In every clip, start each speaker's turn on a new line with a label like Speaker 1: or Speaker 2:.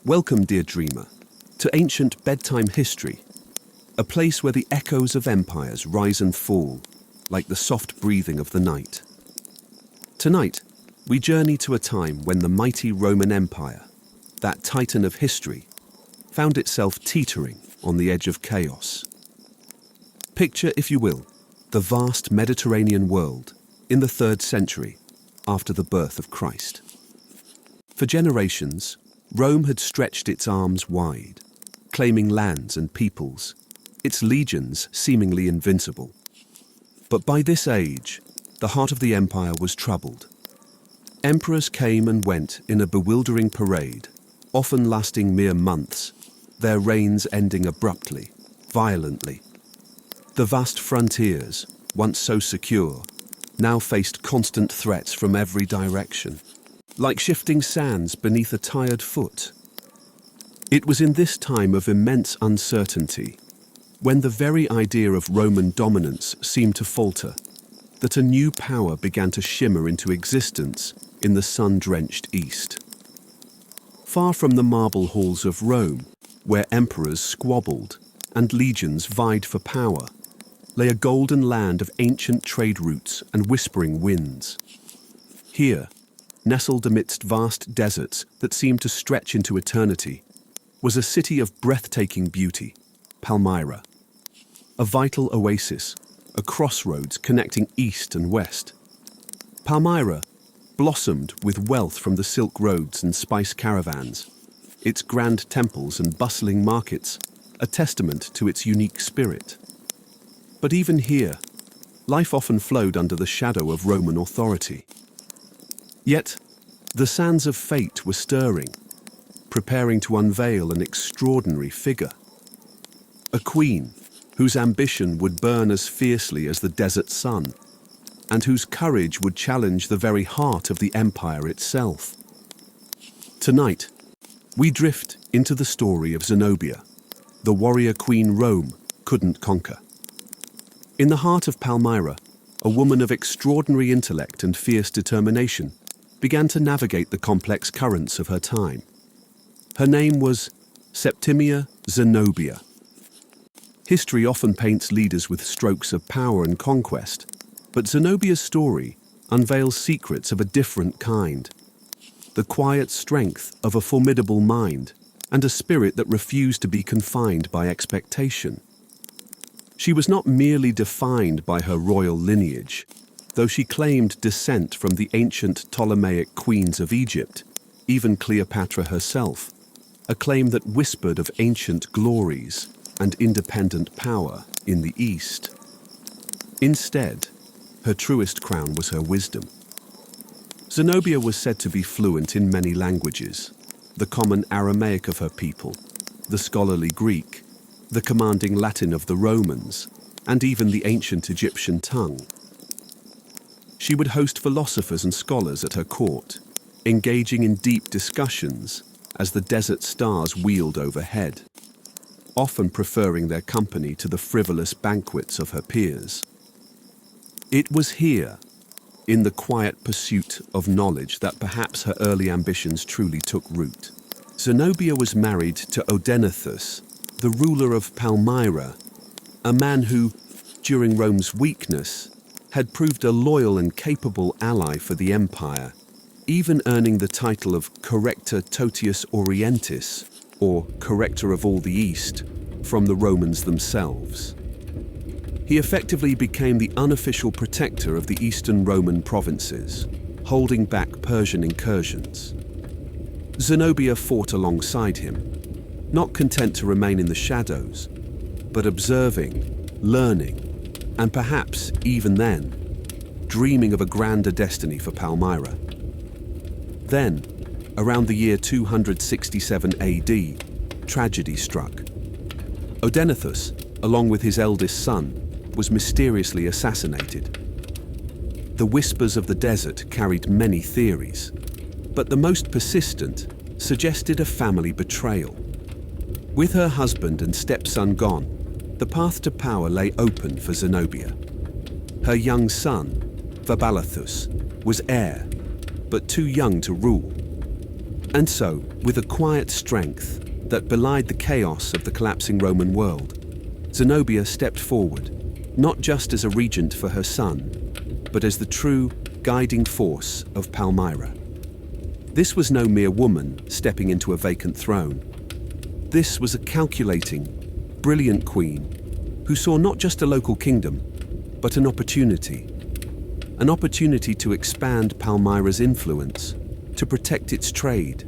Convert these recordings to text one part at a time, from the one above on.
Speaker 1: Welcome, dear dreamer, to Ancient Bedtime History, a place where the echoes of empires rise and fall like the soft breathing of the night. Tonight, we journey to a time when the mighty Roman Empire, that titan of history, found itself teetering on the edge of chaos. Picture, if you will, the vast Mediterranean world in the 3rd century after the birth of Christ. For generations, Rome had stretched its arms wide, claiming lands and peoples, its legions seemingly invincible. But by this age, the heart of the empire was troubled. Emperors came and went in a bewildering parade, often lasting mere months, their reigns ending abruptly, violently. The vast frontiers, once so secure, now faced constant threats from every direction, like shifting sands beneath a tired foot. It was in this time of immense uncertainty, when the very idea of Roman dominance seemed to falter, that a new power began to shimmer into existence in the sun-drenched east. Far from the marble halls of Rome, where emperors squabbled and legions vied for power, lay a golden land of ancient trade routes and whispering winds. Here, nestled amidst vast deserts that seemed to stretch into eternity, was a city of breathtaking beauty, Palmyra. A vital oasis, a crossroads connecting east and west. Palmyra blossomed with wealth from the silk roads and spice caravans, its grand temples and bustling markets a testament to its unique spirit. But even here, life often flowed under the shadow of Roman authority. Yet, the sands of fate were stirring, preparing to unveil an extraordinary figure. A queen whose ambition would burn as fiercely as the desert sun, and whose courage would challenge the very heart of the empire itself. Tonight, we drift into the story of Zenobia, the warrior queen Rome couldn't conquer. In the heart of Palmyra, a woman of extraordinary intellect and fierce determination began to navigate the complex currents of her time. Her name was Septimia Zenobia. History often paints leaders with strokes of power and conquest, but Zenobia's story unveils secrets of a different kind. The quiet strength of a formidable mind and a spirit that refused to be confined by expectation. She was not merely defined by her royal lineage, though she claimed descent from the ancient Ptolemaic queens of Egypt, even Cleopatra herself, a claim that whispered of ancient glories and independent power in the East. Instead, her truest crown was her wisdom. Zenobia was said to be fluent in many languages, the common Aramaic of her people, the scholarly Greek, the commanding Latin of the Romans, and even the ancient Egyptian tongue. She would host philosophers and scholars at her court, engaging in deep discussions as the desert stars wheeled overhead, often preferring their company to the frivolous banquets of her peers. It was here, in the quiet pursuit of knowledge, that perhaps her early ambitions truly took root. Zenobia was married to Odenathus, the ruler of Palmyra, a man who, during Rome's weakness, had proved a loyal and capable ally for the empire, even earning the title of Corrector Totius Orientis, or Corrector of all the East, from the Romans themselves. He effectively became the unofficial protector of the eastern Roman provinces, holding back Persian incursions. Zenobia fought alongside him, not content to remain in the shadows, but observing, learning, and perhaps, even then, dreaming of a grander destiny for Palmyra. Then, around the year 267 AD, tragedy struck. Odenathus, along with his eldest son, was mysteriously assassinated. The whispers of the desert carried many theories, but the most persistent suggested a family betrayal. With her husband and stepson gone, the path to power lay open for Zenobia. Her young son, Vabalathus, was heir, but too young to rule. And so, with a quiet strength that belied the chaos of the collapsing Roman world, Zenobia stepped forward, not just as a regent for her son, but as the true guiding force of Palmyra. This was no mere woman stepping into a vacant throne. This was a calculating, brilliant queen who saw not just a local kingdom, but an opportunity to expand Palmyra's influence, to protect its trade,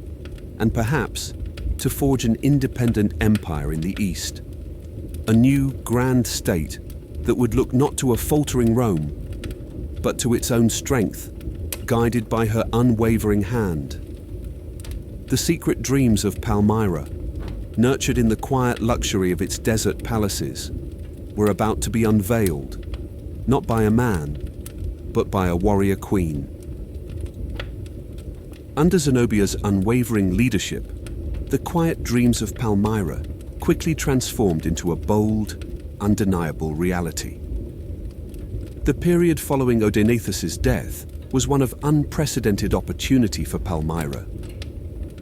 Speaker 1: and perhaps to forge an independent empire in the East. A new grand state that would look not to a faltering Rome, but to its own strength, guided by her unwavering hand. The secret dreams of Palmyra, nurtured in the quiet luxury of its desert palaces, were about to be unveiled, not by a man, but by a warrior queen. Under Zenobia's unwavering leadership, the quiet dreams of Palmyra quickly transformed into a bold, undeniable reality. The period following Odaenathus's death was one of unprecedented opportunity for Palmyra.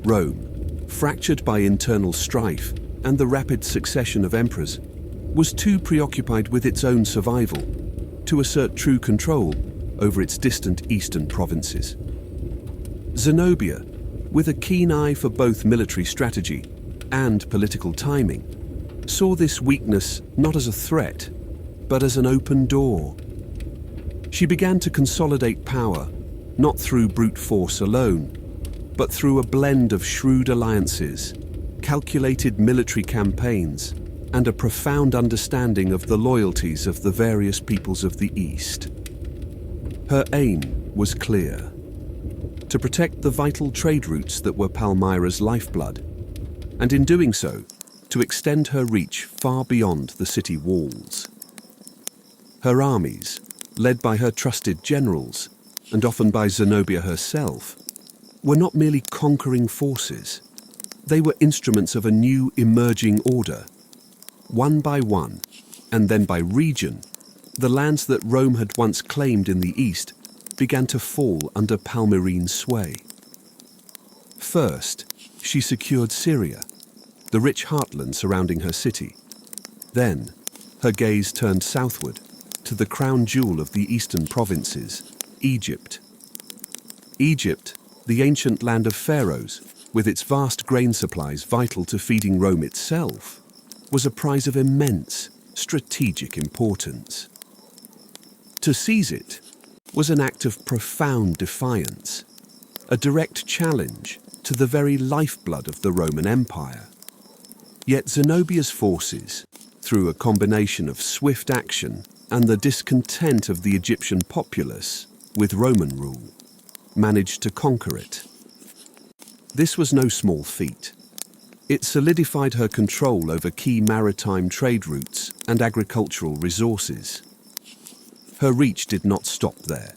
Speaker 1: Rome, fractured by internal strife and the rapid succession of emperors, was too preoccupied with its own survival to assert true control over its distant eastern provinces. Zenobia, with a keen eye for both military strategy and political timing, saw this weakness not as a threat, but as an open door. She began to consolidate power, not through brute force alone, but through a blend of shrewd alliances, calculated military campaigns, and a profound understanding of the loyalties of the various peoples of the East. Her aim was clear: to protect the vital trade routes that were Palmyra's lifeblood, and in doing so, to extend her reach far beyond the city walls. Her armies, led by her trusted generals, and often by Zenobia herself, were not merely conquering forces. They were instruments of a new emerging order. One by one, and then by region, the lands that Rome had once claimed in the east began to fall under Palmyrene sway. First, she secured Syria, the rich heartland surrounding her city. Then, her gaze turned southward to the crown jewel of the eastern provinces, Egypt. Egypt, the ancient land of pharaohs, with its vast grain supplies vital to feeding Rome itself, was a prize of immense strategic importance. To seize it was an act of profound defiance, a direct challenge to the very lifeblood of the Roman Empire. Yet Zenobia's forces, through a combination of swift action and the discontent of the Egyptian populace with Roman rule, managed to conquer it. This was no small feat. It solidified her control over key maritime trade routes and agricultural resources. Her reach did not stop there.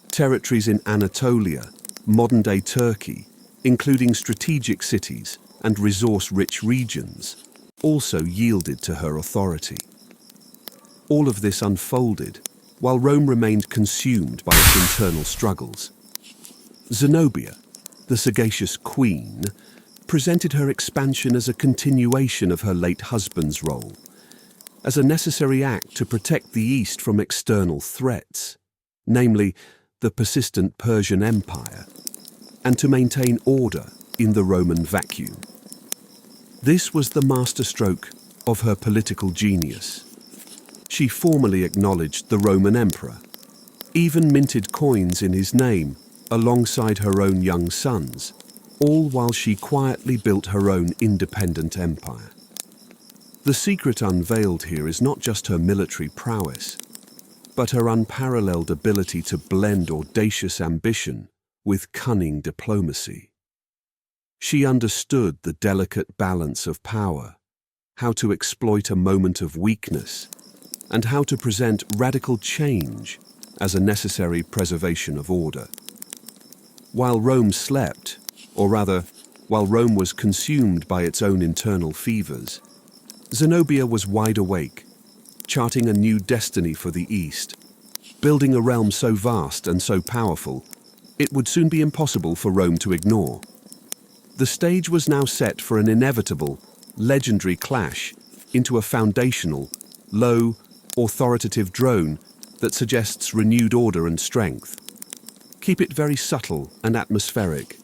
Speaker 1: Territories in Anatolia, modern-day Turkey, including strategic cities and resource-rich regions, also yielded to her authority. All of this unfolded while Rome remained consumed by its internal struggles. Zenobia, the sagacious queen, presented her expansion as a continuation of her late husband's role, as a necessary act to protect the East from external threats, namely the persistent Persian Empire, and to maintain order in the Roman vacuum. This was the masterstroke of her political genius. She formally acknowledged the Roman emperor, even minted coins in his name alongside her own young sons, all while she quietly built her own independent empire. The secret unveiled here is not just her military prowess, but her unparalleled ability to blend audacious ambition with cunning diplomacy. She understood the delicate balance of power, how to exploit a moment of weakness, and how to present radical change as a necessary preservation of order. While Rome slept, or rather, while Rome was consumed by its own internal fevers, Zenobia was wide awake, charting a new destiny for the East, building a realm so vast and so powerful, it would soon be impossible for Rome to ignore. The stage was now set for an inevitable, legendary clash into a foundational, low, authoritative drone that suggests renewed order and strength. Keep it very subtle and atmospheric.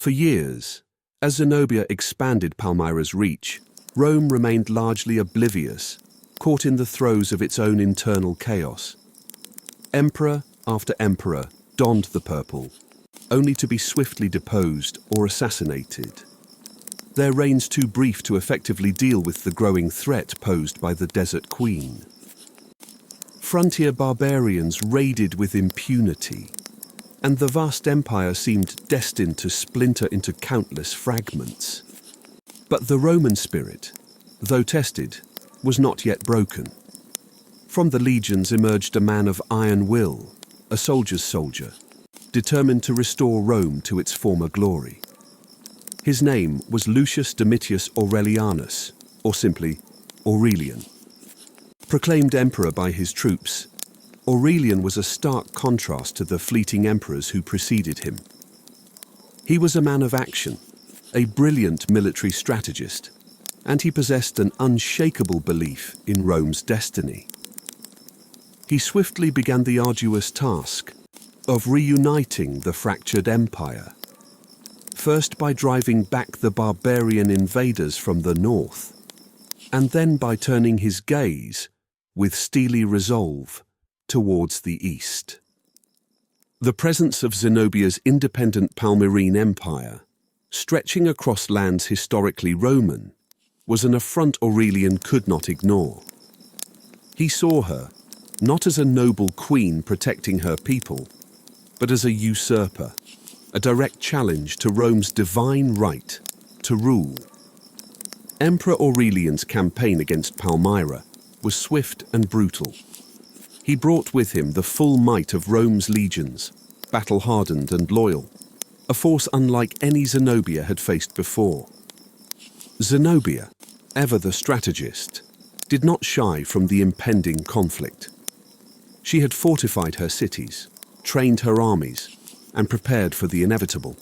Speaker 1: For years, as Zenobia expanded Palmyra's reach, Rome remained largely oblivious, caught in the throes of its own internal chaos. Emperor after emperor donned the purple, only to be swiftly deposed or assassinated. Their reigns too brief to effectively deal with the growing threat posed by the Desert Queen. Frontier barbarians raided with impunity, and the vast empire seemed destined to splinter into countless fragments. But the Roman spirit, though tested, was not yet broken. From the legions emerged a man of iron will, a soldier's soldier, determined to restore Rome to its former glory. His name was Lucius Domitius Aurelianus, or simply Aurelian. Proclaimed emperor by his troops, Aurelian was a stark contrast to the fleeting emperors who preceded him. He was a man of action, a brilliant military strategist, and he possessed an unshakable belief in Rome's destiny. He swiftly began the arduous task of reuniting the fractured empire, first by driving back the barbarian invaders from the north, and then by turning his gaze, with steely resolve, towards the east. The presence of Zenobia's independent Palmyrene empire, stretching across lands historically Roman, was an affront Aurelian could not ignore. He saw her, not as a noble queen protecting her people, but as a usurper, a direct challenge to Rome's divine right to rule. Emperor Aurelian's campaign against Palmyra was swift and brutal. He brought with him the full might of Rome's legions, battle-hardened and loyal, a force unlike any Zenobia had faced before. Zenobia, ever the strategist, did not shy from the impending conflict. She had fortified her cities, trained her armies, and prepared for the inevitable.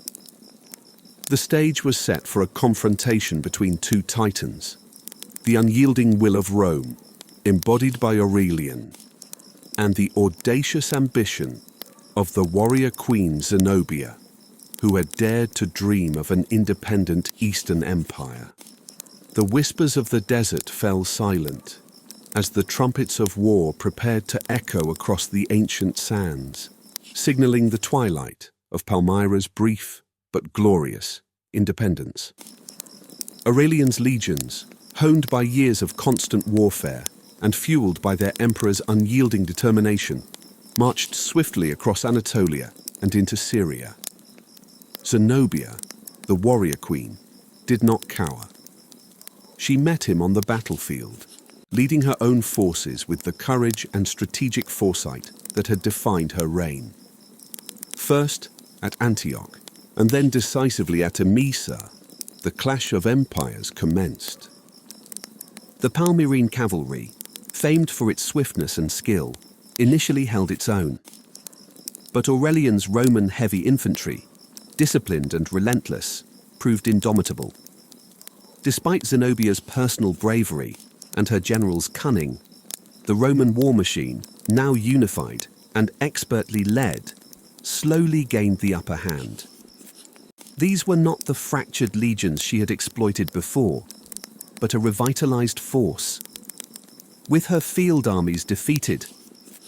Speaker 1: The stage was set for a confrontation between two titans, the unyielding will of Rome, embodied by Aurelian, and the audacious ambition of the warrior queen Zenobia, who had dared to dream of an independent Eastern empire. The whispers of the desert fell silent as the trumpets of war prepared to echo across the ancient sands, signaling the twilight of Palmyra's brief but glorious independence. Aurelian's legions, honed by years of constant warfare and fueled by their emperor's unyielding determination, marched swiftly across Anatolia and into Syria. Zenobia, the warrior queen, did not cower. She met him on the battlefield, leading her own forces with the courage and strategic foresight that had defined her reign. First at Antioch, and then decisively at Emesa, the clash of empires commenced. The Palmyrene cavalry, famed for its swiftness and skill, initially held its own. But Aurelian's Roman heavy infantry, disciplined and relentless, proved indomitable. Despite Zenobia's personal bravery and her general's cunning, the Roman war machine, now unified and expertly led, slowly gained the upper hand. These were not the fractured legions she had exploited before, but a revitalized force. With her field armies defeated,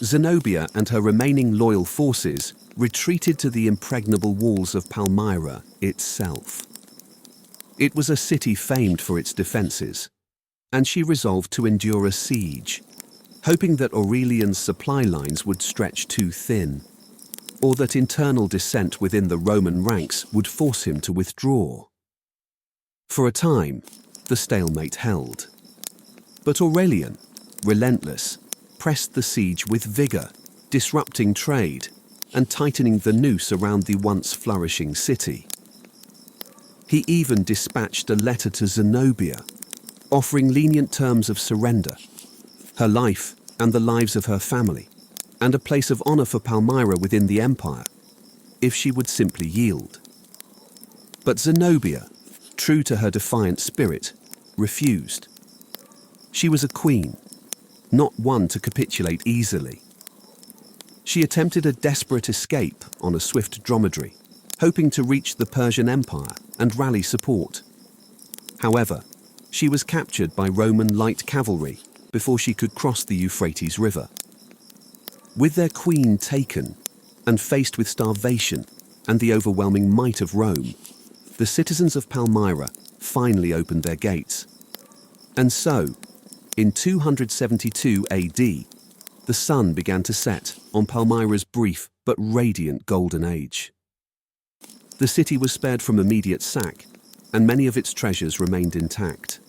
Speaker 1: Zenobia and her remaining loyal forces retreated to the impregnable walls of Palmyra itself. It was a city famed for its defenses, and she resolved to endure a siege, hoping that Aurelian's supply lines would stretch too thin, or that internal dissent within the Roman ranks would force him to withdraw. For a time, the stalemate held. But Aurelian, relentless, pressed the siege with vigor, disrupting trade and tightening the noose around the once flourishing city. He even dispatched a letter to Zenobia, offering lenient terms of surrender, her life and the lives of her family, and a place of honor for Palmyra within the empire, if she would simply yield. But Zenobia, true to her defiant spirit, refused. She was a queen, not one to capitulate easily. She attempted a desperate escape on a swift dromedary, hoping to reach the Persian Empire and rally support. However, she was captured by Roman light cavalry before she could cross the Euphrates River. With their queen taken, and faced with starvation and the overwhelming might of Rome, the citizens of Palmyra finally opened their gates. And so, in 272 AD, the sun began to set on Palmyra's brief but radiant golden age. The city was spared from immediate sack, and many of its treasures remained intact.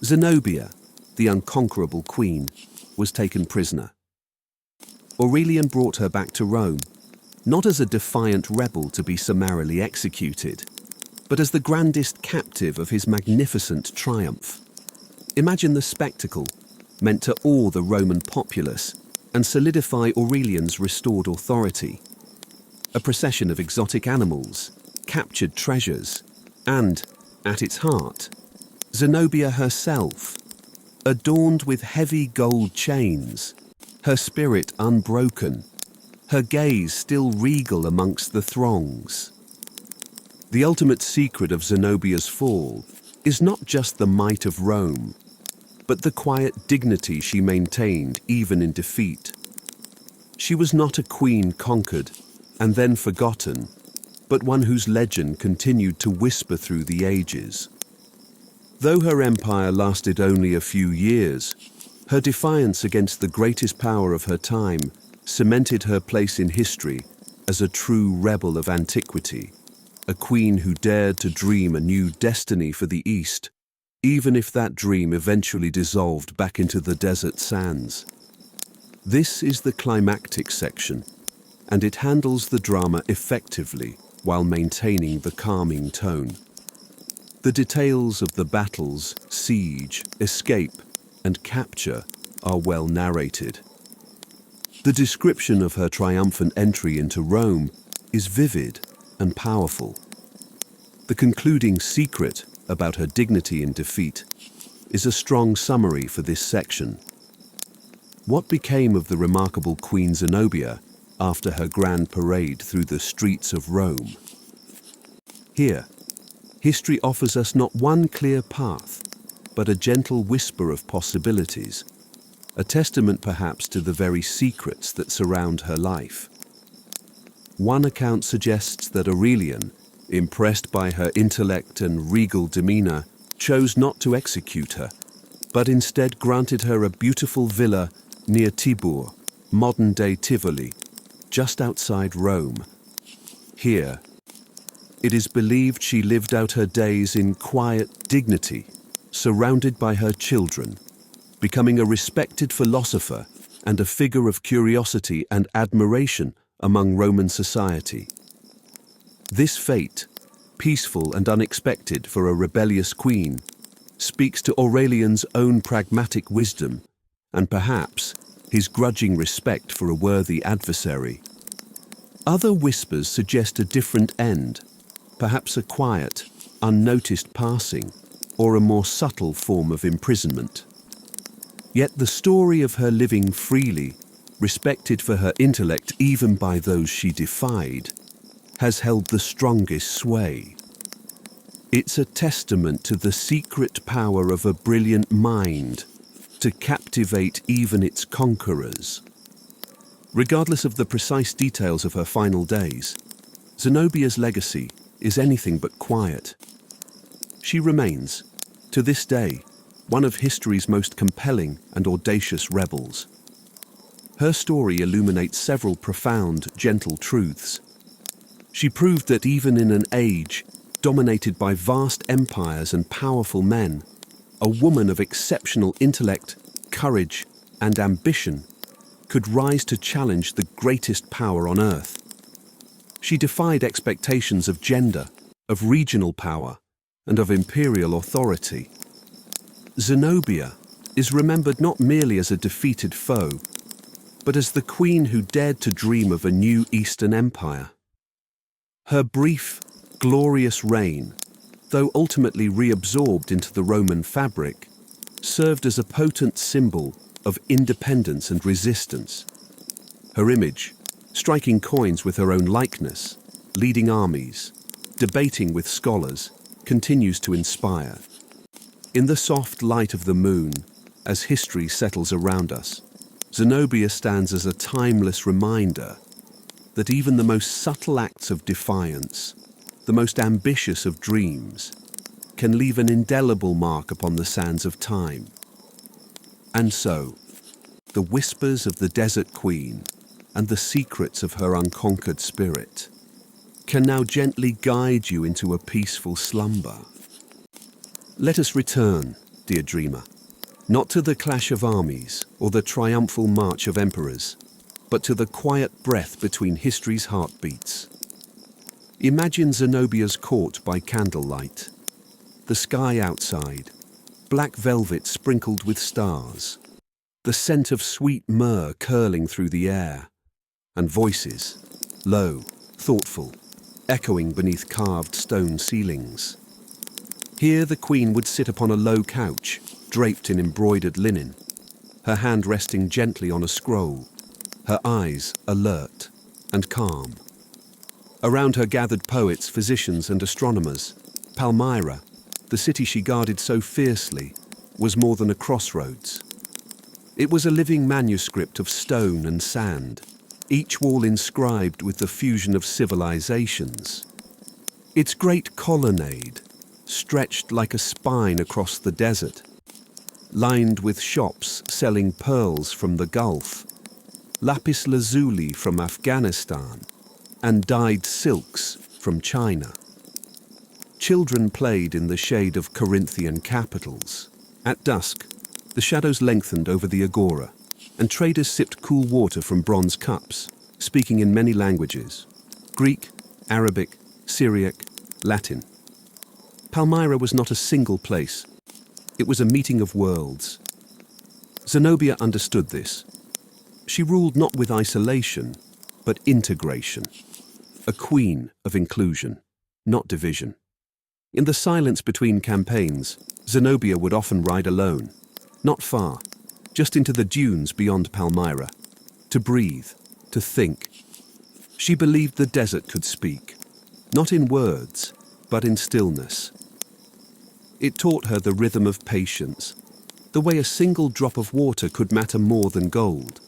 Speaker 1: Zenobia, the unconquerable queen, was taken prisoner. Aurelian brought her back to Rome, not as a defiant rebel to be summarily executed, but as the grandest captive of his magnificent triumph. Imagine the spectacle, meant to awe the Roman populace and solidify Aurelian's restored authority. A procession of exotic animals, captured treasures, and, at its heart, Zenobia herself, adorned with heavy gold chains, her spirit unbroken, her gaze still regal amongst the throngs. The ultimate secret of Zenobia's fall is not just the might of Rome, but the quiet dignity she maintained even in defeat. She was not a queen conquered and then forgotten, but one whose legend continued to whisper through the ages. Though her empire lasted only a few years, her defiance against the greatest power of her time cemented her place in history as a true rebel of antiquity, a queen who dared to dream a new destiny for the East, even if that dream eventually dissolved back into the desert sands. This is the climactic section, and it handles the drama effectively while maintaining the calming tone. The details of the battles, siege, escape, and capture are well narrated. The description of her triumphant entry into Rome is vivid and powerful. The concluding secret about her dignity in defeat is a strong summary for this section. What became of the remarkable Queen Zenobia after her grand parade through the streets of Rome? Here, history offers us not one clear path, but a gentle whisper of possibilities, a testament perhaps to the very secrets that surround her life. One account suggests that Aurelian, impressed by her intellect and regal demeanor, chose not to execute her, but instead granted her a beautiful villa near Tibur, modern-day Tivoli, just outside Rome. Here, it is believed she lived out her days in quiet dignity, surrounded by her children, becoming a respected philosopher and a figure of curiosity and admiration among Roman society. This fate, peaceful and unexpected for a rebellious queen, speaks to Aurelian's own pragmatic wisdom and perhaps his grudging respect for a worthy adversary. Other whispers suggest a different end, perhaps a quiet, unnoticed passing, or a more subtle form of imprisonment. Yet the story of her living freely, respected for her intellect even by those she defied, has held the strongest sway. It's a testament to the secret power of a brilliant mind to captivate even its conquerors. Regardless of the precise details of her final days, Zenobia's legacy is anything but quiet. She remains, to this day, one of history's most compelling and audacious rebels. Her story illuminates several profound, gentle truths. She proved that even in an age dominated by vast empires and powerful men, a woman of exceptional intellect, courage, and ambition could rise to challenge the greatest power on earth. She defied expectations of gender, of regional power, and of imperial authority. Zenobia is remembered not merely as a defeated foe, but as the queen who dared to dream of a new Eastern empire. Her brief, glorious reign, though ultimately reabsorbed into the Roman fabric, served as a potent symbol of independence and resistance. Her image, striking coins with her own likeness, leading armies, debating with scholars, continues to inspire. In the soft light of the moon, as history settles around us, Zenobia stands as a timeless reminder that even the most subtle acts of defiance, the most ambitious of dreams, can leave an indelible mark upon the sands of time. And so, the whispers of the Desert Queen and the secrets of her unconquered spirit can now gently guide you into a peaceful slumber. Let us return, dear dreamer, not to the clash of armies or the triumphal march of emperors, but to the quiet breath between history's heartbeats. Imagine Zenobia's court by candlelight, the sky outside, black velvet sprinkled with stars, the scent of sweet myrrh curling through the air, and voices, low, thoughtful, echoing beneath carved stone ceilings. Here the queen would sit upon a low couch, draped in embroidered linen, her hand resting gently on a scroll, her eyes alert and calm. Around her gathered poets, physicians, and astronomers. Palmyra, the city she guarded so fiercely, was more than a crossroads. It was a living manuscript of stone and sand, each wall inscribed with the fusion of civilizations. Its great colonnade stretched like a spine across the desert, lined with shops selling pearls from the Gulf, lapis lazuli from Afghanistan, and dyed silks from China. Children played in the shade of Corinthian capitals. At dusk, the shadows lengthened over the agora, and traders sipped cool water from bronze cups, speaking in many languages: Greek, Arabic, Syriac, Latin. Palmyra was not a single place. It was a meeting of worlds. Zenobia understood this. She ruled not with isolation, but integration. A queen of inclusion, not division. In the silence between campaigns, Zenobia would often ride alone, not far, just into the dunes beyond Palmyra, to breathe, to think. She believed the desert could speak, not in words, but in stillness. It taught her the rhythm of patience, the way a single drop of water could matter more than gold,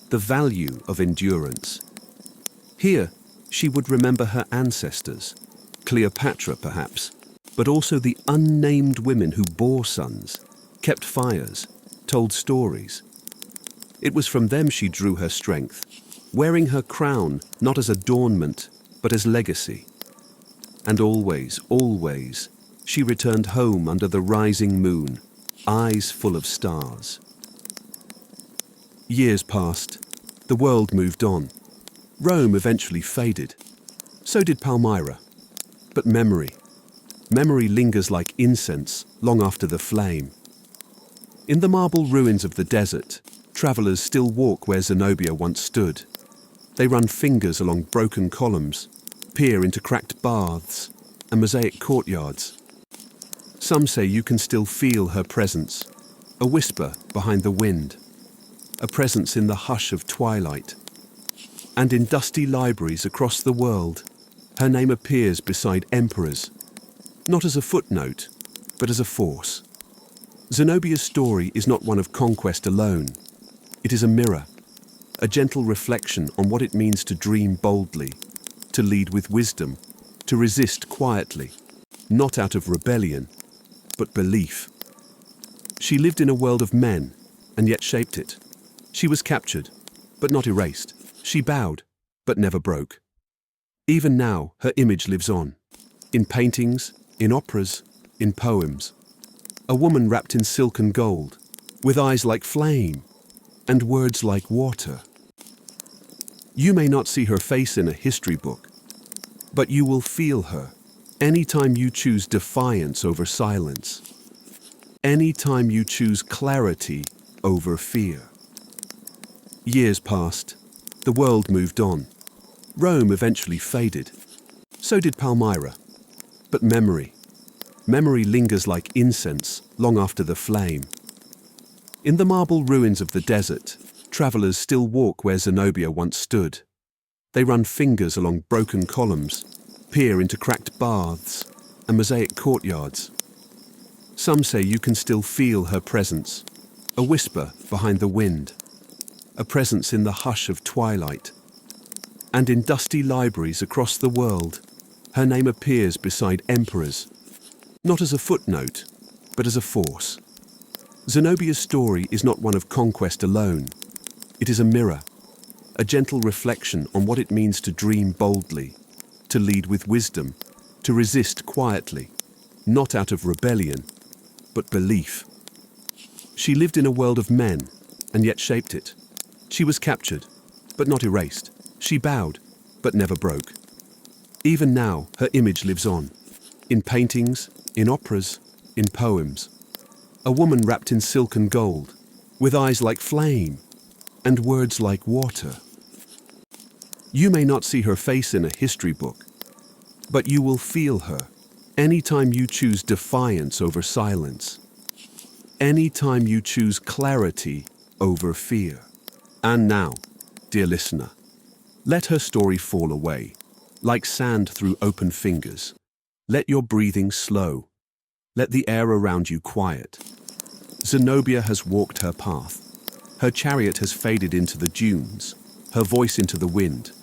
Speaker 1: the value of endurance. Here, she would remember her ancestors, Cleopatra perhaps, but also the unnamed women who bore sons, kept fires, told stories. It was from them she drew her strength, wearing her crown not as adornment, but as legacy. And always, always, she returned home under the rising moon, eyes full of stars. Years passed. The world moved on. Rome eventually faded. So did Palmyra. But memory lingers like incense long after the flame. In the marble ruins of the desert, travelers still walk where Zenobia once stood. They run fingers along broken columns, peer into cracked baths and mosaic courtyards. Some say you can still feel her presence, a whisper behind the wind, a presence in the hush of twilight. And in dusty libraries across the world, her name appears beside emperors, not as a footnote, but as a force. Zenobia's story is not one of conquest alone. It is a mirror, a gentle reflection on what it means to dream boldly, to lead with wisdom, to resist quietly, not out of rebellion, but belief. She lived in a world of men, and yet shaped it. She was captured, but not erased. She bowed, but never broke. Even now, her image lives on. In paintings, in operas, in poems. A woman wrapped in silk and gold, with eyes like flame, and words like water. You may not see her face in a history book, but you will feel her anytime you choose defiance over silence, anytime you choose clarity over fear. Years passed. The world moved on. Rome eventually faded. So did Palmyra. But memory lingers like incense long after the flame. In the marble ruins of the desert, travelers still walk where Zenobia once stood. They run fingers along broken columns, peer into cracked baths and mosaic courtyards. Some say you can still feel her presence, a whisper behind the wind, a presence in the hush of twilight. And in dusty libraries across the world, her name appears beside emperors, not as a footnote, but as a force. Zenobia's story is not one of conquest alone. It is a mirror, a gentle reflection on what it means to dream boldly, to lead with wisdom, to resist quietly, not out of rebellion, but belief. She lived in a world of men, and yet shaped it. She was captured, but not erased. She bowed, but never broke. Even now, her image lives on, in paintings, in operas, in poems. A woman wrapped in silk and gold, with eyes like flame, and words like water. You may not see her face in a history book, but you will feel her anytime you choose defiance over silence, anytime you choose clarity over fear. And now, dear listener, let her story fall away, like sand through open fingers. Let your breathing slow. Let the air around you quiet. Zenobia has walked her path. Her chariot has faded into the dunes, her voice into the wind.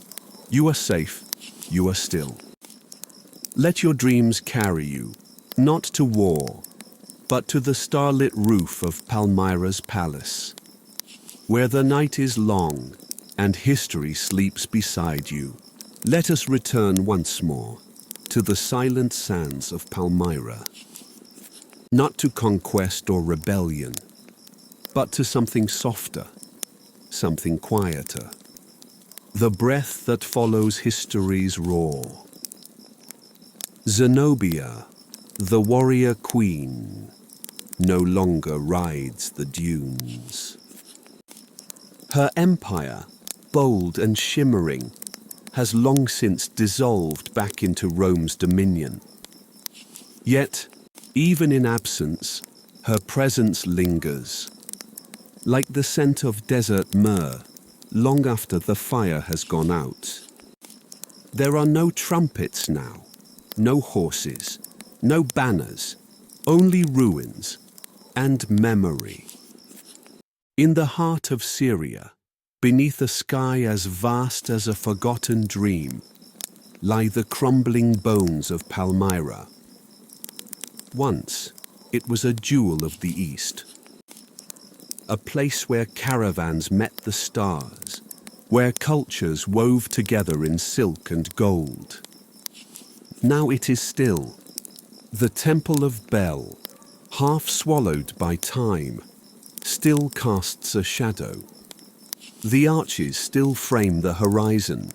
Speaker 1: You are safe, you are still. Let your dreams carry you, not to war, but to the starlit roof of Palmyra's palace, where the night is long and history sleeps beside you. Let us return once more to the silent sands of Palmyra, not to conquest or rebellion, but to something softer, something quieter. The breath that follows history's roar. Zenobia, the warrior queen, no longer rides the dunes. Her empire, bold and shimmering, has long since dissolved back into Rome's dominion. Yet, even in absence, her presence lingers, like the scent of desert myrrh, long after the fire has gone out. There are no trumpets now, no horses, no banners, only ruins and memory. In the heart of Syria, beneath a sky as vast as a forgotten dream, lie the crumbling bones of Palmyra. Once, it was a jewel of the East, a place where caravans met the stars, where cultures wove together in silk and gold. Now it is still, the Temple of Bel, half swallowed by time, still casts a shadow. The arches still frame the horizon,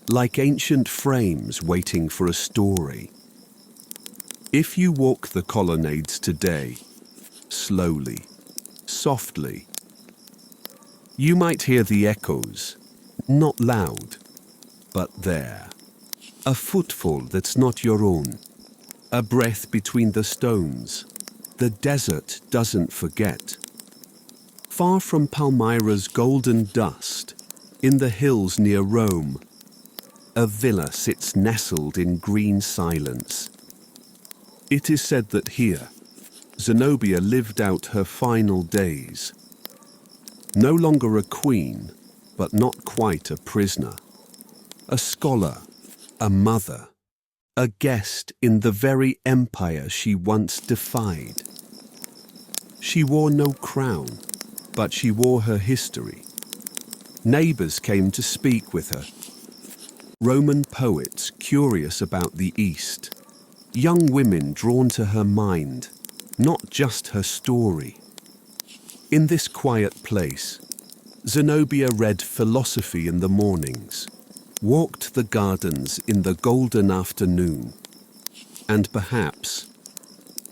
Speaker 1: like ancient frames waiting for a story. If you walk the colonnades today, slowly, softly, you might hear the echoes, not loud, but there. A footfall that's not your own, a breath between the stones. The desert doesn't forget. Far from Palmyra's golden dust, in the hills near Rome, a villa sits nestled in green silence. It is said that here, Zenobia lived out her final days. No longer a queen, but not quite a prisoner. A scholar, a mother, a guest in the very empire she once defied. She wore no crown, but she wore her history. Neighbors came to speak with her. Roman poets curious about the East. Young women drawn to her mind, not just her story. In this quiet place, Zenobia read philosophy in the mornings, walked the gardens in the golden afternoon, and perhaps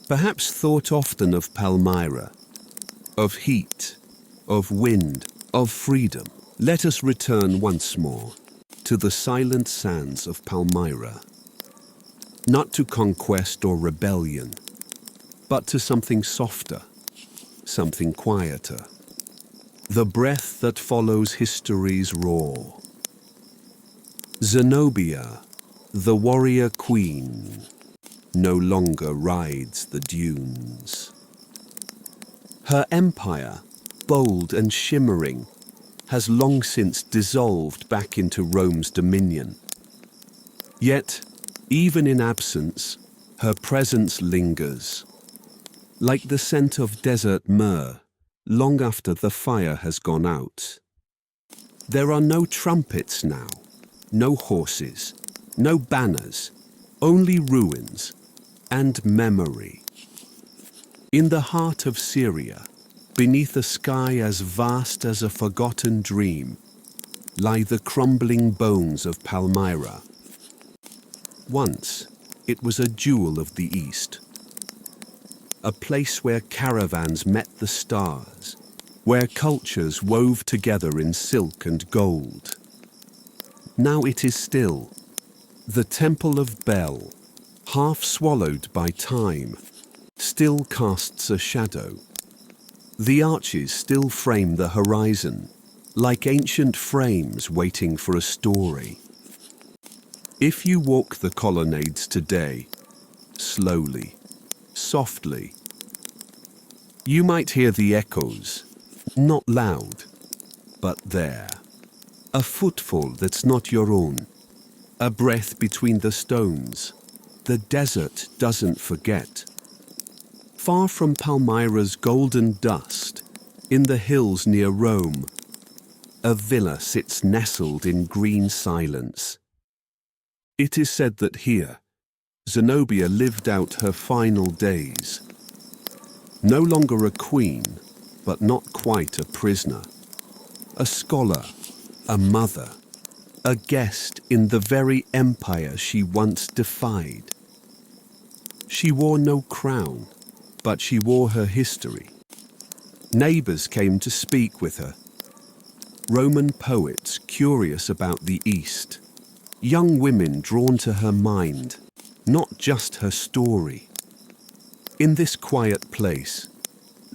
Speaker 1: thought often of Palmyra, of heat, of wind, of freedom. Let us return once more to the silent sands of Palmyra. not to conquest or rebellion, but to something softer, something quieter. The breath that follows history's roar. Zenobia, the warrior queen, no longer rides the dunes. Her empire, bold and shimmering, has long since dissolved back into Rome's dominion. Yet, even in absence, her presence lingers, like the scent of desert myrrh, long after the fire has gone out. There are no trumpets now, no horses, no banners, only ruins and memory. In the heart of Syria, beneath a sky as vast as a forgotten dream, lie the crumbling bones of Palmyra. Once, it was a jewel of the East, a place where caravans met the stars, where cultures wove together in silk and gold. Now it is still, the Temple of Bel, half swallowed by time, still casts a shadow. The arches still frame the horizon, like ancient frames waiting for a story. If you walk the colonnades today, slowly, softly, you might hear the echoes, not loud, but there. A footfall that's not your own, a breath between the stones. The desert doesn't forget. Far from Palmyra's golden dust, in the hills near Rome, a villa sits nestled in green silence. It is said that here, Zenobia lived out her final days. No longer a queen, but not quite a prisoner. A scholar, a mother, a guest in the very empire she once defied. She wore no crown, but she wore her history. Neighbors came to speak with her. Roman poets curious about the East. Young women drawn to her mind, not just her story. In this quiet place,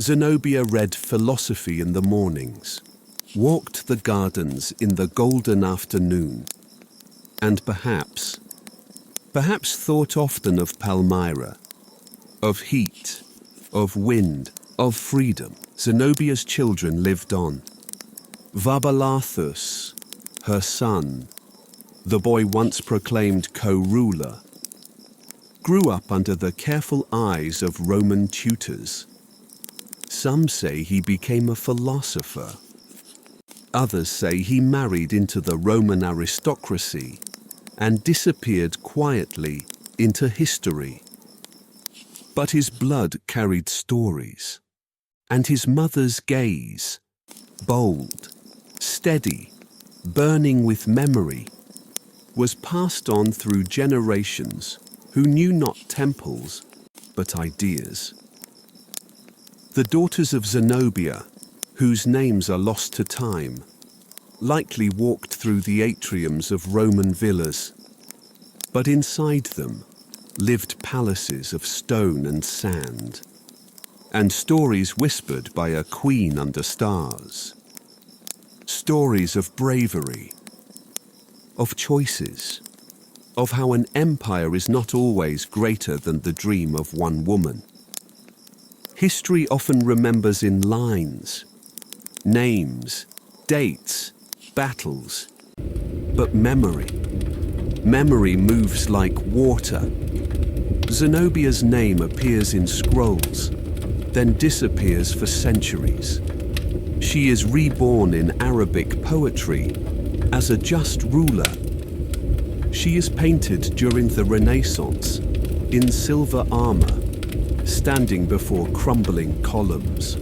Speaker 1: Zenobia read philosophy in the mornings, walked the gardens in the golden afternoon, and perhaps thought often of Palmyra, of heat, of wind, of freedom. Zenobia's children lived on. Vabalathus, her son, the boy once proclaimed co-ruler, grew up under the careful eyes of Roman tutors. Some say he became a philosopher. Others say he married into the Roman aristocracy and disappeared quietly into history. But his blood carried stories, and his mother's gaze, bold, steady, burning with memory, was passed on through generations who knew not temples, but ideas. The daughters of Zenobia, whose names are lost to time, likely walked through the atriums of Roman villas, but inside them lived palaces of stone and sand, and stories whispered by a queen under stars. Stories of bravery, of choices, of how an empire is not always greater than the dream of one woman. History often remembers in lines, names, dates, battles, but memory moves like water. Zenobia's name appears in scrolls, then disappears for centuries. She is reborn in Arabic poetry as a just ruler. She is painted during the Renaissance in silver armor, standing before crumbling columns.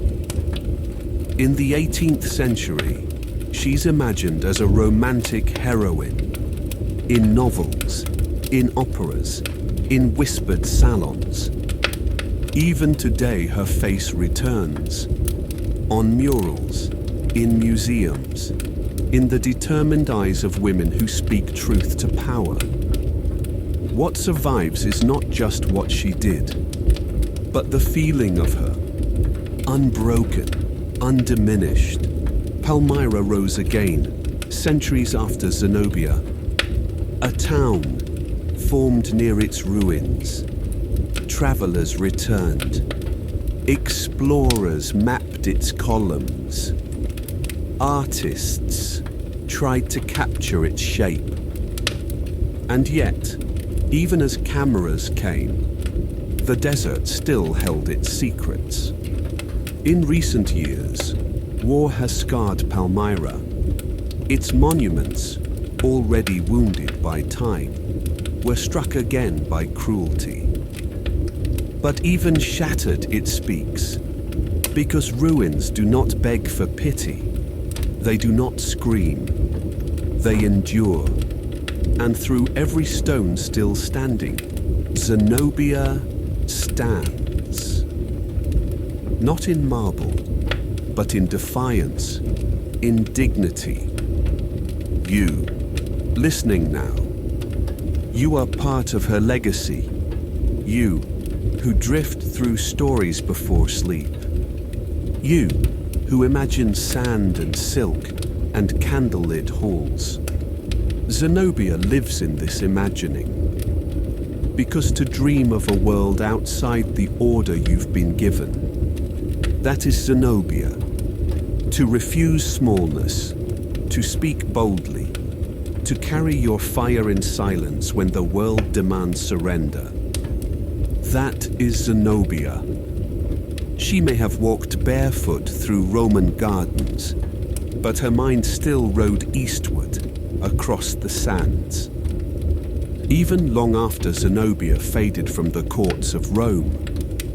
Speaker 1: In the 18th century, she's imagined as a romantic heroine. In novels, in operas, in whispered salons. Even today her face returns. On murals, in museums, in the determined eyes of women who speak truth to power. What survives is not just what she did, but the feeling of her, unbroken, undiminished. Palmyra rose again, centuries after Zenobia. A town formed near its ruins. Travelers returned. Explorers mapped its columns. Artists tried to capture its shape. And yet, even as cameras came, the desert still held its secrets. In recent years, war has scarred Palmyra. Its monuments, already wounded by time, were struck again by cruelty. But even shattered it speaks, because ruins do not beg for pity. They do not scream. They endure. And through every stone still standing, Zenobia stands. Not in marble, but in defiance, in dignity. You, listening now, you are part of her legacy. You, who drift through stories before sleep. You, who imagine sand and silk and candlelit halls. Zenobia lives in this imagining. Because to dream of a world outside the order you've been given, that is Zenobia. To refuse smallness, to speak boldly, to carry your fire in silence when the world demands surrender. That is Zenobia. She may have walked barefoot through Roman gardens, but her mind still rode eastward across the sands. Even long after Zenobia faded from the courts of Rome,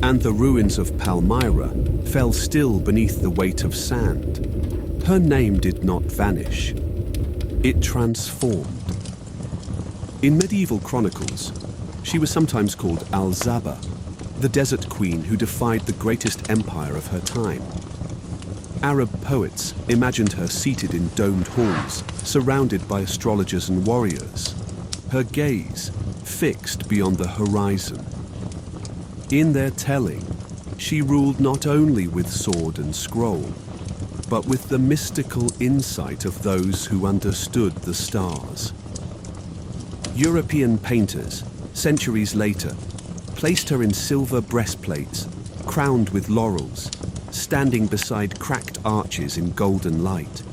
Speaker 1: and the ruins of Palmyra fell still beneath the weight of sand, her name did not vanish. It transformed. In medieval chronicles, she was sometimes called Al-Zaba, the desert queen who defied the greatest empire of her time. Arab poets imagined her seated in domed halls, surrounded by astrologers and warriors, her gaze fixed beyond the horizon. In their telling, she ruled not only with sword and scroll, but with the mystical insight of those who understood the stars. European painters, centuries later, placed her in silver breastplates, crowned with laurels, standing beside cracked arches in golden light.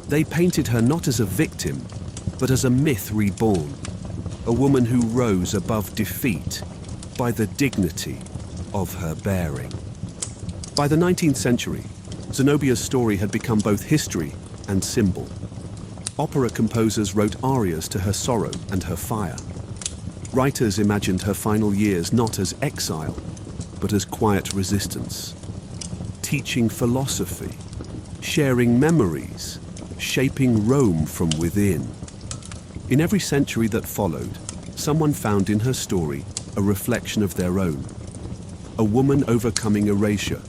Speaker 1: They painted her not as a victim, but as a myth reborn, a woman who rose above defeat by the dignity of her bearing. By the 19th century, Zenobia's story had become both history and symbol. Opera composers wrote arias to her sorrow and her fire. Writers imagined her final years not as exile, but as quiet resistance, teaching philosophy, sharing memories, shaping Rome from within. In every century that followed, someone found in her story a reflection of their own. A woman overcoming erasure,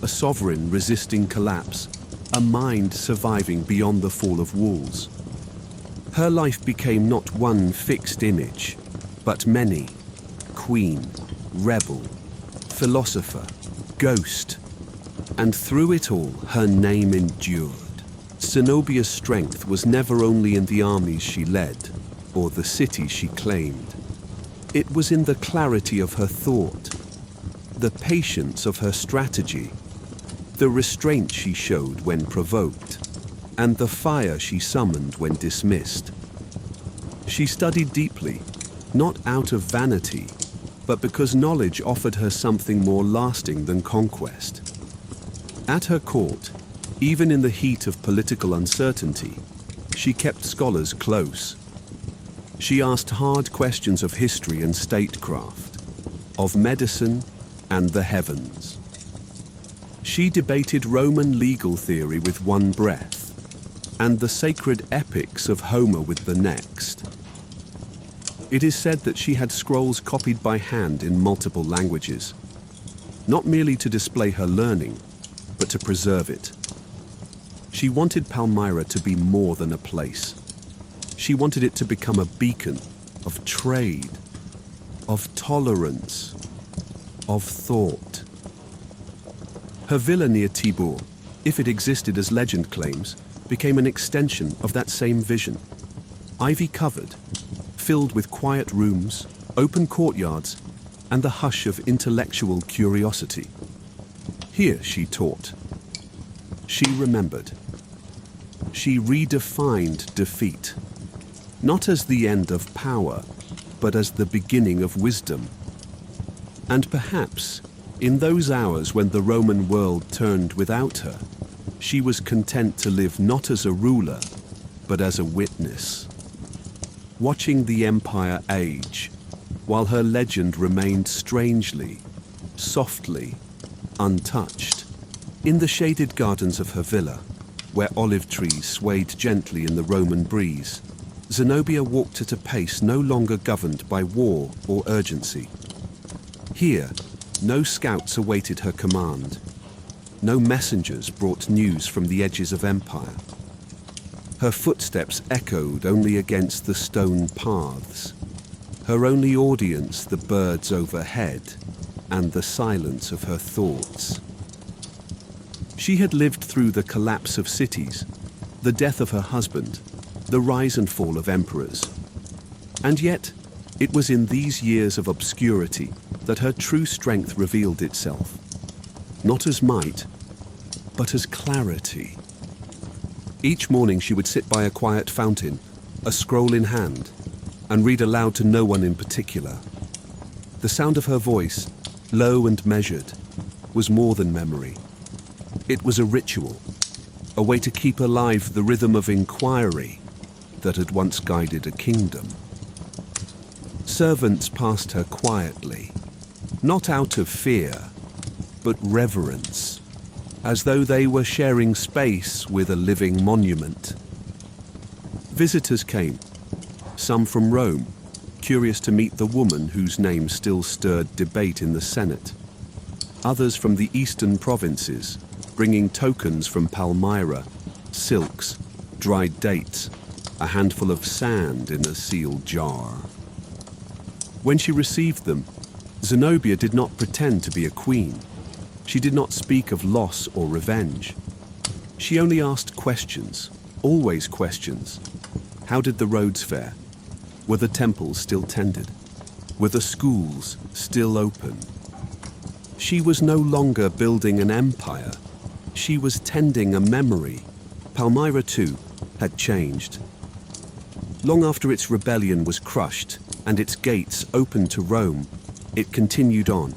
Speaker 1: a sovereign resisting collapse, a mind surviving beyond the fall of walls. Her life became not one fixed image, but many: queen, rebel, philosopher, ghost. And through it all, her name endured. Zenobia's strength was never only in the armies she led, or the city she claimed. It was in the clarity of her thought, the patience of her strategy, the restraint she showed when provoked, and the fire she summoned when dismissed. She studied deeply, not out of vanity, but because knowledge offered her something more lasting than conquest. At her court, even in the heat of political uncertainty, she kept scholars close. She asked hard questions of history and statecraft, of medicine and the heavens. She debated Roman legal theory with one breath, and the sacred epics of Homer with the next. It is said that she had scrolls copied by hand in multiple languages, not merely to display her learning, but to preserve it. She wanted Palmyra to be more than a place. She wanted it to become a beacon, of trade, of tolerance, of thought. Her villa near Tibur, if it existed as legend claims, became an extension of that same vision. Ivy-covered, filled with quiet rooms, open courtyards, and the hush of intellectual curiosity. Here she taught. She remembered. She redefined defeat, not as the end of power, but as the beginning of wisdom. And perhaps, in those hours when the Roman world turned without her, she was content to live not as a ruler, but as a witness, watching the empire age, while her legend remained strangely, softly, untouched. In the shaded gardens of her villa, where olive trees swayed gently in the Roman breeze, Zenobia walked at a pace no longer governed by war or urgency. Here, no scouts awaited her command. No messengers brought news from the edges of empire. Her footsteps echoed only against the stone paths. Her only audience the birds overhead and the silence of her thoughts. She had lived through the collapse of cities, the death of her husband, the rise and fall of emperors. And yet, it was in these years of obscurity that her true strength revealed itself, not as might, but as clarity. Each morning she would sit by a quiet fountain, a scroll in hand, and read aloud to no one in particular. The sound of her voice, low and measured, was more than memory. It was a ritual, a way to keep alive the rhythm of inquiry that had once guided a kingdom. Servants passed her quietly, not out of fear, but reverence, as though they were sharing space with a living monument. Visitors came, some from Rome, curious to meet the woman whose name still stirred debate in the Senate. Others from the eastern provinces, bringing tokens from Palmyra, silks, dried dates, a handful of sand in a sealed jar. When she received them, Zenobia did not pretend to be a queen. She did not speak of loss or revenge. She only asked questions, always questions. How did the roads fare? Were the temples still tended? Were the schools still open? She was no longer building an empire. She was tending a memory. Palmyra, too, had changed. Long after its rebellion was crushed and its gates opened to Rome, it continued on,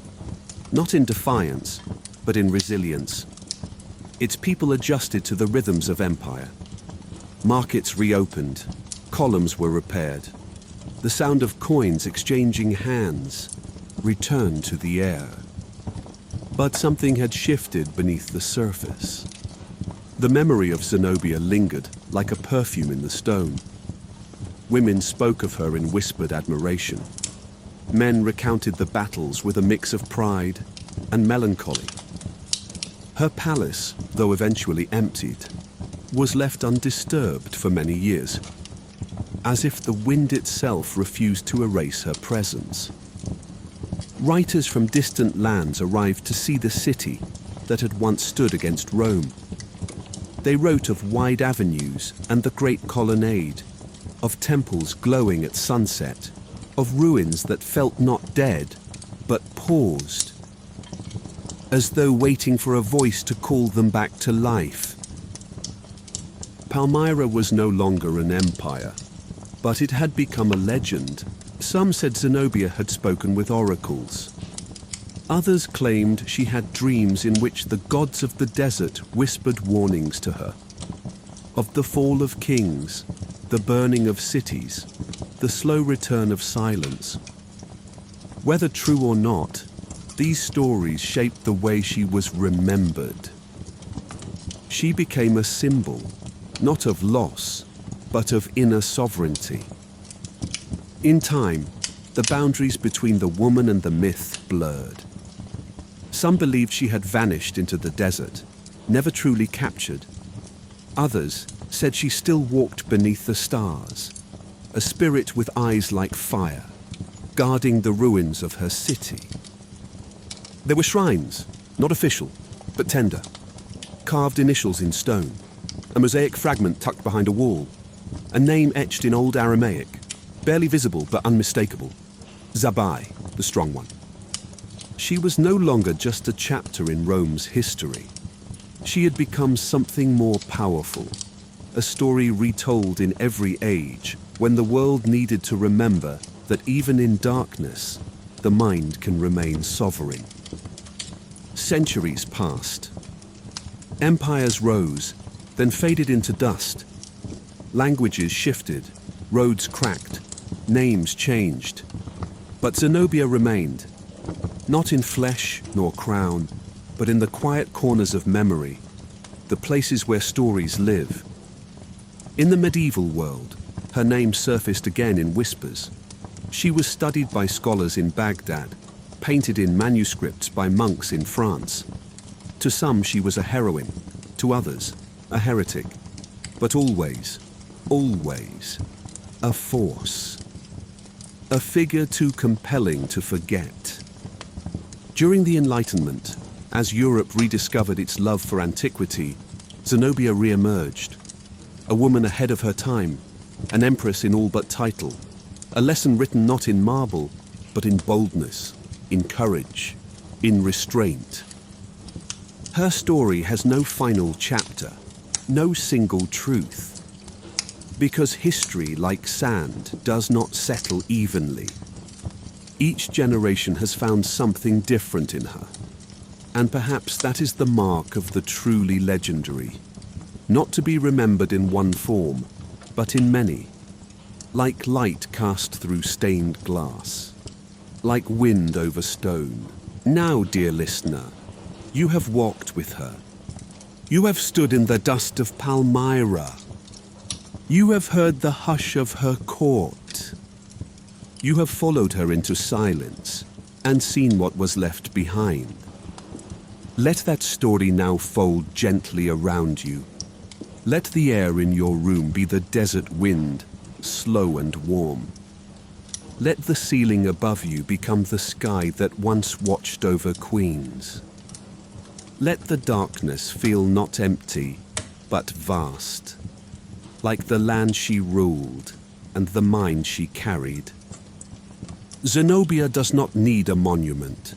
Speaker 1: not in defiance, but in resilience. Its people adjusted to the rhythms of empire. Markets reopened, columns were repaired. The sound of coins exchanging hands returned to the air. But something had shifted beneath the surface. The memory of Zenobia lingered like a perfume in the stone. Women spoke of her in whispered admiration. Men recounted the battles with a mix of pride and melancholy. Her palace, though eventually emptied, was left undisturbed for many years, as if the wind itself refused to erase her presence. Writers from distant lands arrived to see the city that had once stood against Rome. They wrote of wide avenues and the great colonnade, of temples glowing at sunset, of ruins that felt not dead, but paused, as though waiting for a voice to call them back to life. Palmyra was no longer an empire, but it had become a legend. Some said Zenobia had spoken with oracles. Others claimed she had dreams in which the gods of the desert whispered warnings to her, of the fall of kings, the burning of cities, the slow return of silence. Whether true or not, these stories shaped the way she was remembered. She became a symbol, not of loss, but of inner sovereignty. In time, the boundaries between the woman and the myth blurred. Some believed she had vanished into the desert, never truly captured. Others said she still walked beneath the stars, a spirit with eyes like fire, guarding the ruins of her city. There were shrines, not official, but tender, carved initials in stone, a mosaic fragment tucked behind a wall, a name etched in Old Aramaic, barely visible but unmistakable, Zabai, the Strong One. She was no longer just a chapter in Rome's history. She had become something more powerful, a story retold in every age when the world needed to remember that even in darkness, the mind can remain sovereign. Centuries passed. Empires rose, then faded into dust. Languages shifted, roads cracked, names changed. But Zenobia remained, not in flesh nor crown, but in the quiet corners of memory, the places where stories live. In the medieval world, her name surfaced again in whispers. She was studied by scholars in Baghdad, painted in manuscripts by monks in France. To some she was a heroine, to others a heretic, but always, always a force. A figure too compelling to forget. During the Enlightenment, as Europe rediscovered its love for antiquity, Zenobia re-emerged. A woman ahead of her time, an empress in all but title, a lesson written not in marble, but in boldness, in courage, in restraint. Her story has no final chapter, no single truth. Because history, like sand, does not settle evenly. Each generation has found something different in her. And perhaps that is the mark of the truly legendary. Not to be remembered in one form, but in many. Like light cast through stained glass. Like wind over stone. Now, dear listener, you have walked with her. You have stood in the dust of Palmyra. You have heard the hush of her court. You have followed her into silence and seen what was left behind. Let that story now fold gently around you. Let the air in your room be the desert wind, slow and warm. Let the ceiling above you become the sky that once watched over queens. Let the darkness feel not empty, but vast, like the land she ruled and the mind she carried. Zenobia does not need a monument.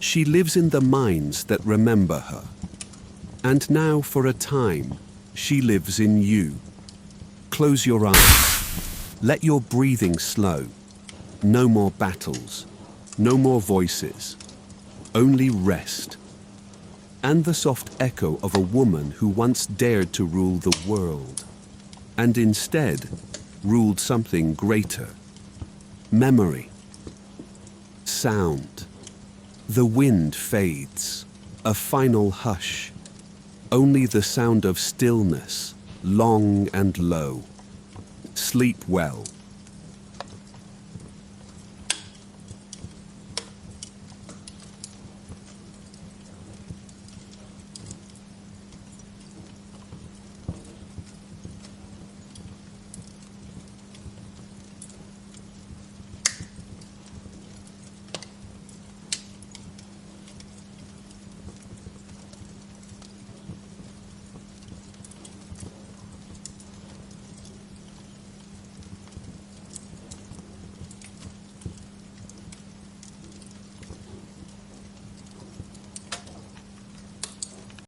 Speaker 1: She lives in the minds that remember her. And now, for a time, she lives in you. Close your eyes. Let your breathing slow. No more battles. No more voices. Only rest. And the soft echo of a woman who once dared to rule the world, and instead ruled something greater. Memory. Sound. The wind fades. A final hush. Only the sound of stillness, long and low. Sleep well.